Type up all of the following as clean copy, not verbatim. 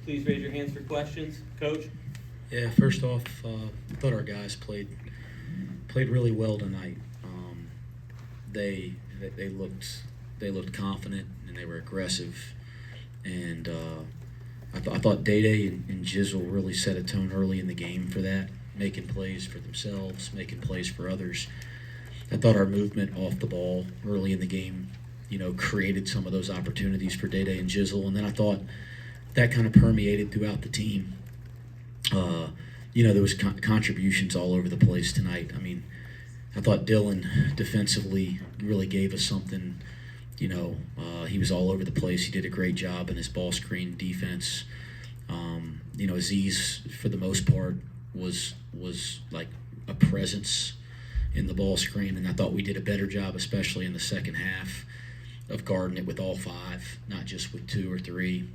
please raise your hands for questions. Coach? Yeah, first off, I thought our guys played really well tonight. They looked confident and they were aggressive, and I thought Day and Jizzle really set a tone early in the game for that, making plays for themselves, making plays for others. I thought our movement off the ball early in the game, created some of those opportunities for Day and Jizzle, and then I thought that kind of permeated throughout the team. There was contributions all over the place tonight. I mean, I thought Dylan defensively really gave us something. He was all over the place. He did a great job in his ball screen defense. Aziz, for the most part, was like a presence in the ball screen, and I thought we did a better job, especially in the second half, of guarding it with all five, not just with two or three.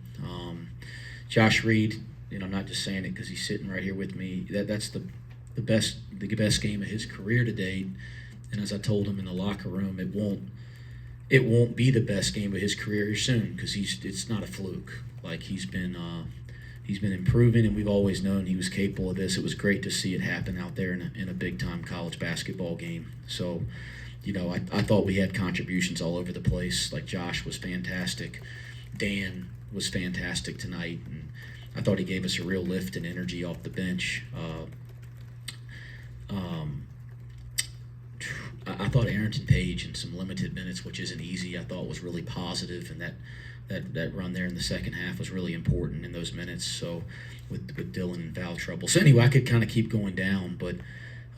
Josh Reed, I'm not just saying it because he's sitting right here with me. That's the best game of his career to date. And as I told him in the locker room, it won't be the best game of his career soon because it's not a fluke. Like he's been improving, and we've always known he was capable of this. It was great to see it happen out there in a big time college basketball game. So, I thought we had contributions all over the place. Like Josh was fantastic, Dan was fantastic tonight, and I thought he gave us a real lift and energy off the bench. I thought Arrington Page in some limited minutes, which isn't easy, I thought was really positive, and that run there in the second half was really important in those minutes. So with Dylan in foul trouble. So anyway, I could kind of keep going down, but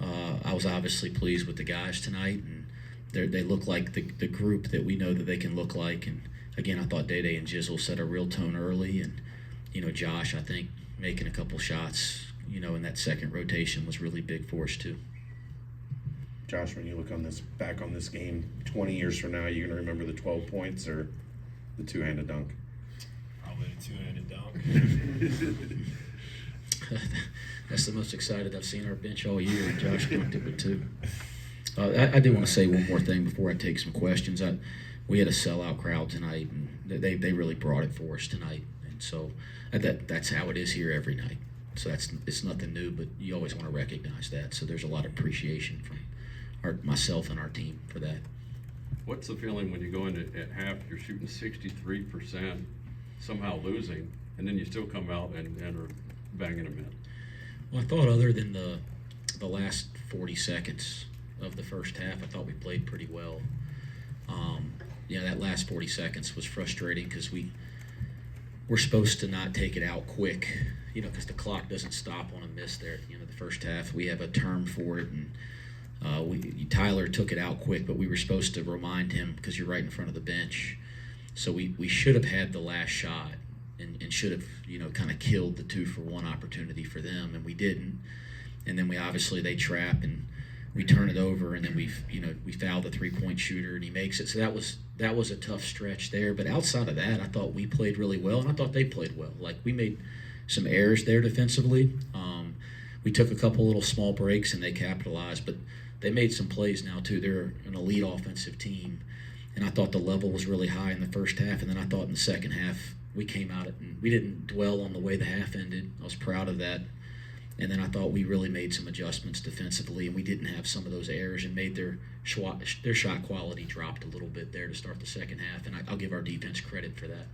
I was obviously pleased with the guys tonight, and they look like the group that we know that they can look like. And again, I thought Day and Jizzle set a real tone early, and Josh, I think, making a couple shots, in that second rotation was really big for us too. Josh, when you look back on this game 20 years from now, are you going to remember the 12 points or the two-handed dunk? Probably the two-handed dunk. That's the most excited I've seen our bench all year, and Josh dunked it with two. I do want to say one more thing before I take some questions. We had a sellout crowd tonight, and they really brought it for us tonight. And so that's how it is here every night. So it's nothing new, but you always want to recognize that. So there's a lot of appreciation from myself and our team for that. What's the feeling when you go into at half, you're shooting 63%, somehow losing, and then you still come out and are banging them in? Well, I thought other than the last 40 seconds of the first half, I thought we played pretty well. That last 40 seconds was frustrating because we're supposed to not take it out quick, because the clock doesn't stop on a miss there at the end of the first half. We have a term for it, and Tyler took it out quick, but we were supposed to remind him because you're right in front of the bench. So we should have had the last shot and should have, kind of killed the 2-for-1 opportunity for them, and we didn't. And then they trap and we turn it over, and then we foul the 3-point shooter and he makes it. So that was a tough stretch there. But outside of that, I thought we played really well, and I thought they played well. Like, we made some errors there defensively. We took a couple little small breaks and they capitalized, but they made some plays now too. They're an elite offensive team, and I thought the level was really high in the first half, and then I thought in the second half we came out and we didn't dwell on the way the half ended. I was proud of that. And then I thought we really made some adjustments defensively, and we didn't have some of those errors and made their shot quality dropped a little bit there to start the second half, and I'll give our defense credit for that.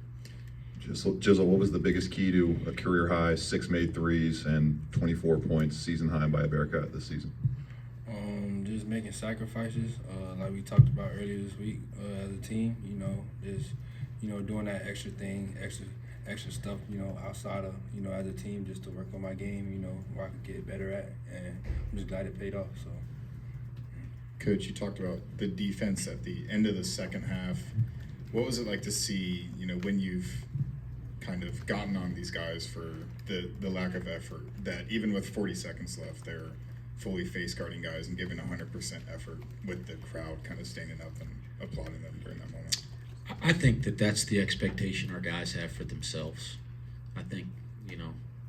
Jizzle, what was the biggest key to a career high 6 made threes and 24 points season high by a Bearcat this season? Just making sacrifices, like we talked about earlier this week as a team. Just doing that extra thing, extra stuff, outside of, as a team, just to work on my game, where I could get better at, and I'm just glad it paid off. So, Coach, you talked about the defense at the end of the second half. What was it like to see, when you've kind of gotten on these guys for the lack of effort, that even with 40 seconds left, they're fully face guarding guys and giving 100% effort with the crowd kind of standing up and applauding them during that moment? I think that's the expectation our guys have for themselves. I think,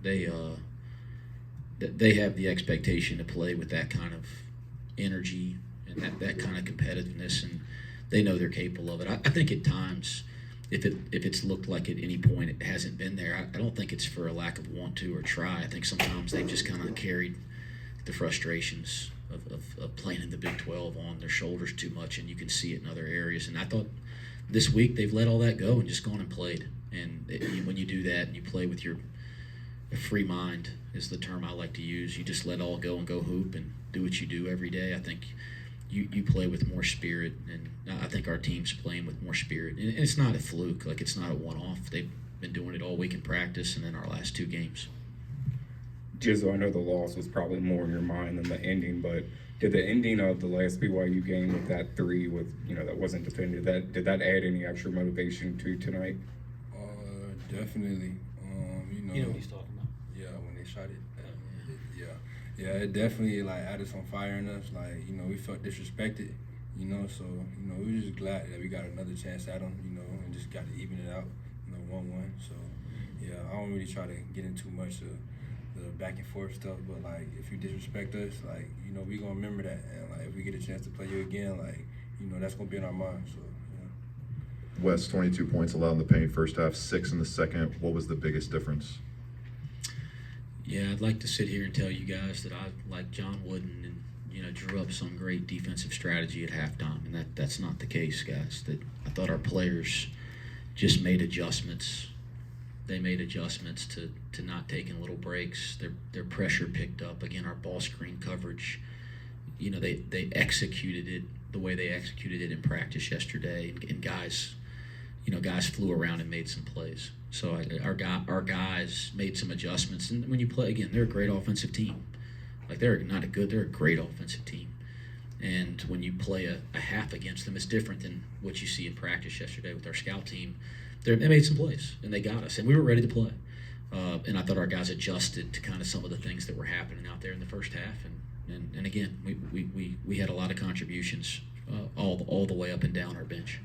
they have the expectation to play with that kind of energy and that kind of competitiveness, and they know they're capable of it. I think at times, if it's looked like at any point it hasn't been there, I don't think it's for a lack of want to or try. I think sometimes they've just kind of carried the frustrations of playing in the Big 12 on their shoulders too much, and you can see it in other areas. And I thought this week they've let all that go and just gone and played. And when you do that and you play with your free mind is the term I like to use. You just let all go and go hoop and do what you do every day. I think you play with more spirit, and I think our team's playing with more spirit. And it's not a fluke, like it's not a one-off. They've been doing it all week in practice and in our last 2 games. Jizzle, I know the loss was probably more in your mind than the ending, but did the ending of the last BYU game with that 3 with, that wasn't defended, did that add any extra motivation to tonight? Definitely. You know what he's talking about. Yeah, when they shot it. Yeah, it definitely added some fire in us. We felt disrespected. So we were just glad that we got another chance at them. And just got to even it out. 1-1. So yeah, I don't really try to get into too much of the back and forth stuff. But if you disrespect us, we gonna remember that. And if we get a chance to play you again, that's gonna be in our mind. So. West, 22 points allowed in the paint first half, 6 in the second. What was the biggest difference? Yeah, I'd like to sit here and tell you guys that I, like John Wooden, and drew up some great defensive strategy at halftime, and that's not the case, guys. That I thought our players just made adjustments. They made adjustments to not taking little breaks. Their pressure picked up. Again, our ball screen coverage, they executed it the way they executed it in practice yesterday, and guys flew around and made some plays. So our guys made some adjustments. And when you play, again, they're a great offensive team. They're a great offensive team. And when you play a half against them, it's different than what you see in practice yesterday with our scout team. They made some plays, and they got us, and we were ready to play. And I thought our guys adjusted to kind of some of the things that were happening out there in the first half. And again, we had a lot of contributions all the way up and down our bench.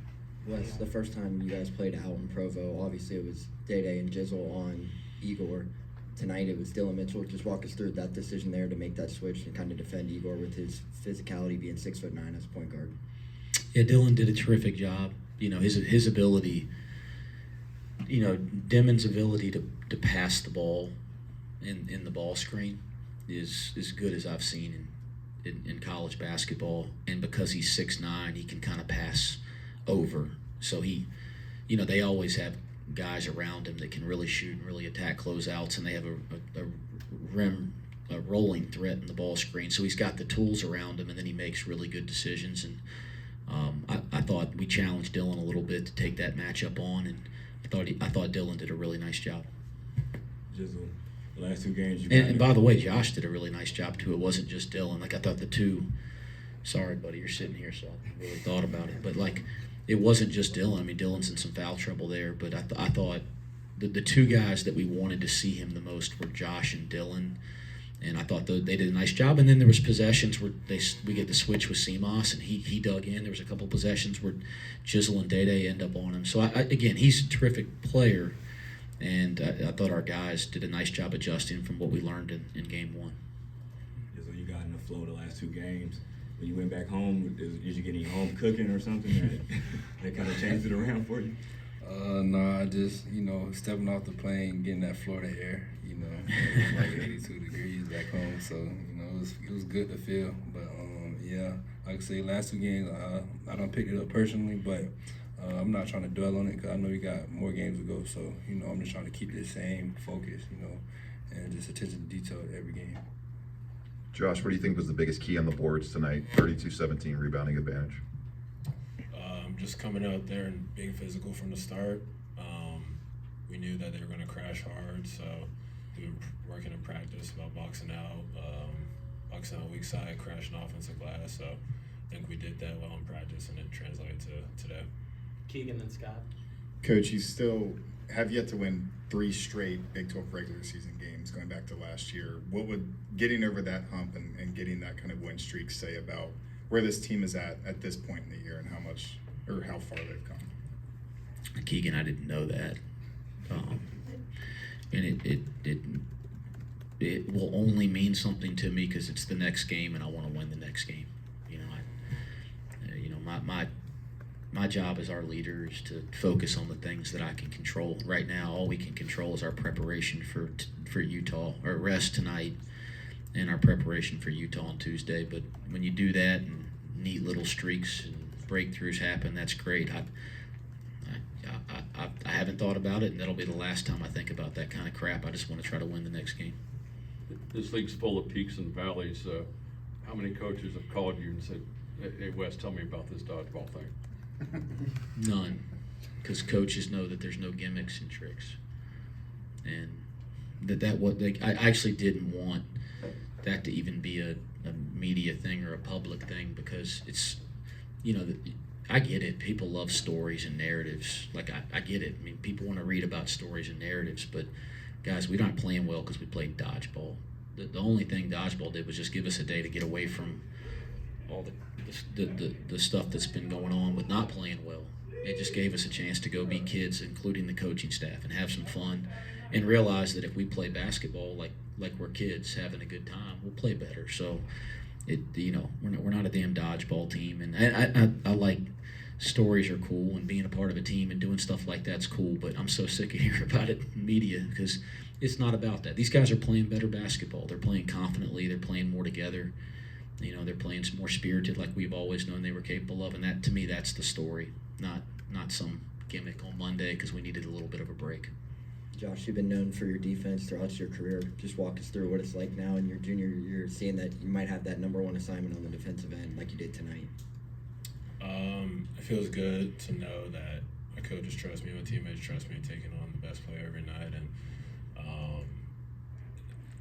Wes, the first time you guys played out in Provo, obviously it was Day and Jizzle on Igor. Tonight it was Dylan Mitchell. Just walk us through that decision there to make that switch and kind of defend Igor with his physicality, being 6'9" as a point guard. Yeah, Dylan did a terrific job. His ability, Demon's ability to pass the ball in the ball screen is as good as I've seen in college basketball. And because he's 6'9", he can kind of pass over. So they always have guys around him that can really shoot and really attack closeouts, and they have a rolling threat in the ball screen. So he's got the tools around him, and then he makes really good decisions. And I thought we challenged Dylan a little bit to take that matchup on, and I thought Dylan did a really nice job. Jizzle, the last 2 games and by the way, Josh did a really nice job too. It wasn't just Dylan. I thought the two. Sorry, buddy, you're sitting here, so I really thought about it. But it wasn't just Dylan. I mean, Dylan's in some foul trouble there, but I thought the 2 guys that we wanted to see him the most were Josh and Dylan, and I thought they did a nice job. And then there was possessions where we get the switch with Seamoss, and he dug in. There was a couple possessions where Jizzle and Day end up on him. So again, he's a terrific player, and I thought our guys did a nice job adjusting from what we learned in game 1. Jizzle, you got in the flow the last 2 games. When you went back home, did you get any home cooking or something that kind of changed it around for you? No, I just, stepping off the plane, getting that Florida air, it was 82 degrees back home, so, it was good to feel. But, yeah, like I say, last 2 games, I don't pick it up personally, but I'm not trying to dwell on it because I know we got more games to go. So, I'm just trying to keep the same focus, and just attention to detail at every game. Josh, what do you think was the biggest key on the boards tonight? 32-17 rebounding advantage. Just coming out there and being physical from the start. We knew that they were going to crash hard, so we were working in practice about boxing out weak side, crashing offensive glass. So I think we did that well in practice, and it translated to today. Keegan and Scott. Coach, you still have yet to win 3 straight Big 12 regular season games going back to last year. What would getting over that hump and getting that kind of win streak say about where this team is at this point in the year and how much or how far they've come? Keegan, I didn't know that. And it will only mean something to me because it's the next game and I want to win the next game. my job as our leader is to focus on the things that I can control. Right now, all we can control is our preparation for Utah, our rest tonight, and our preparation for Utah on Tuesday. But when you do that and neat little streaks and breakthroughs happen, that's great. I haven't thought about it, and that'll be the last time I think about that kind of crap. I just want to try to win the next game. This league's full of peaks and valleys. How many coaches have called you and said, "Hey Wes, tell me about this dodgeball thing"? None, because coaches know that there's no gimmicks and tricks, and I actually didn't want that to even be a media thing or a public thing, because it's, I get it. People love stories and narratives. Like, I get it. I mean, people want to read about stories and narratives, but guys, we're not playing well because we played dodgeball. The only thing dodgeball did was just give us a day to get away from all the stuff that's been going on with not playing well. It just gave us a chance to go be kids, including the coaching staff, and have some fun, and realize that if we play basketball like we're kids having a good time, we'll play better. So, we're not a damn dodgeball team, and I like, stories are cool, and being a part of a team and doing stuff like that's cool, but I'm so sick of hearing about it in media, because it's not about that. These guys are playing better basketball. They're playing confidently. They're playing more together. They're playing more spirited, like we've always known they were capable of, and that, to me, that's the story, not some gimmick on Monday because we needed a little bit of a break. Josh, you've been known for your defense throughout your career. Just walk us through what it's like now in your junior year, seeing that you might have that number one assignment on the defensive end like you did tonight. It feels good to know that my coaches trust me, my teammates trust me, taking on the best player every night, and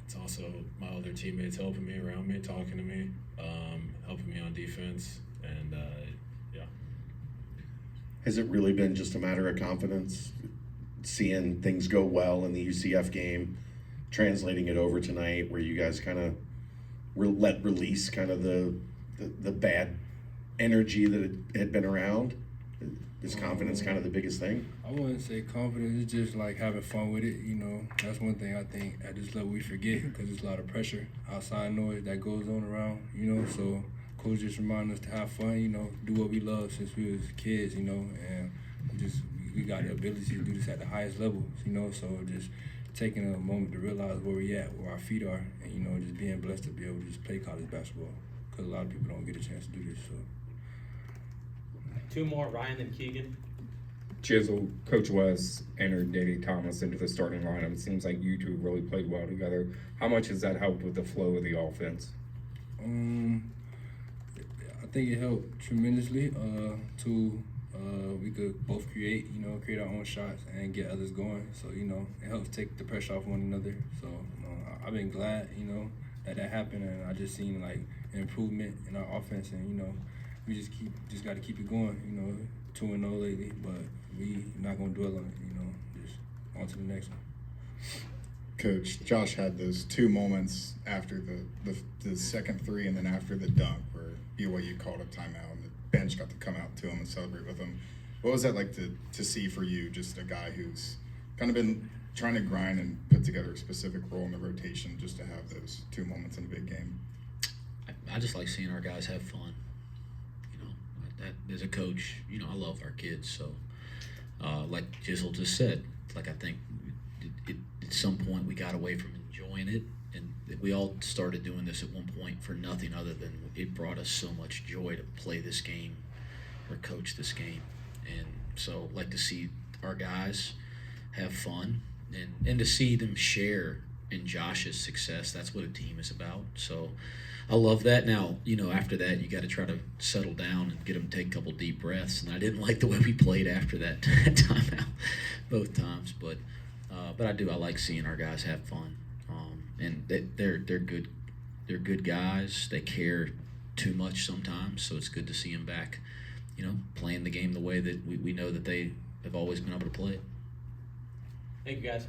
it's also my other teammates helping me, around me, talking to me, helping me on defense, and yeah. Has it really been just a matter of confidence, seeing things go well in the UCF game, translating it over tonight, where you guys kind of let release kind of the bad energy that had been around? Is confidence kind of the biggest thing? I wouldn't say confidence. It's just like having fun with it. That's one thing I think at this level we forget, because there's a lot of pressure, outside noise that goes on around. So coach just remind us to have fun. Do what we love since we was kids. And we got the ability to do this at the highest levels. So just taking a moment to realize where we at, where our feet are, and just being blessed to be able to just play college basketball, because a lot of people don't get a chance to do this. So. Two more, Ryan and Keegan. Jizzle, Coach Wes entered Dede Thomas into the starting lineup. It seems like you two really played well together. How much has that helped with the flow of the offense? I think it helped tremendously. We could both create our own shots and get others going. So, it helps take the pressure off one another. So, I've been glad, that happened, and I just seen like an improvement in our offense, and we just got to keep it going. 2-0 lately, but we not gonna dwell on it. Just on to the next one. Coach, Josh had those two moments after the second three and then after the dunk where BYU called a timeout and the bench got to come out to him and celebrate with him. What was that like to see for you, just a guy who's kind of been trying to grind and put together a specific role in the rotation, just to have those two moments in a big game? I just like seeing our guys have fun. That, as a coach, I love our kids. So, like Jizzle just said, I think at some point we got away from enjoying it, and we all started doing this at one point for nothing other than it brought us so much joy to play this game or coach this game. And so, like to see our guys have fun and to see them share in Josh's success. That's what a team is about. So I love that. Now, after that, you got to try to settle down and get them to take a couple deep breaths. And I didn't like the way we played after that timeout both times. But I do. I like seeing our guys have fun. And they're good. They're good guys. They care too much sometimes. So it's good to see them back, playing the game the way that we know that they have always been able to play it. Thank you, guys.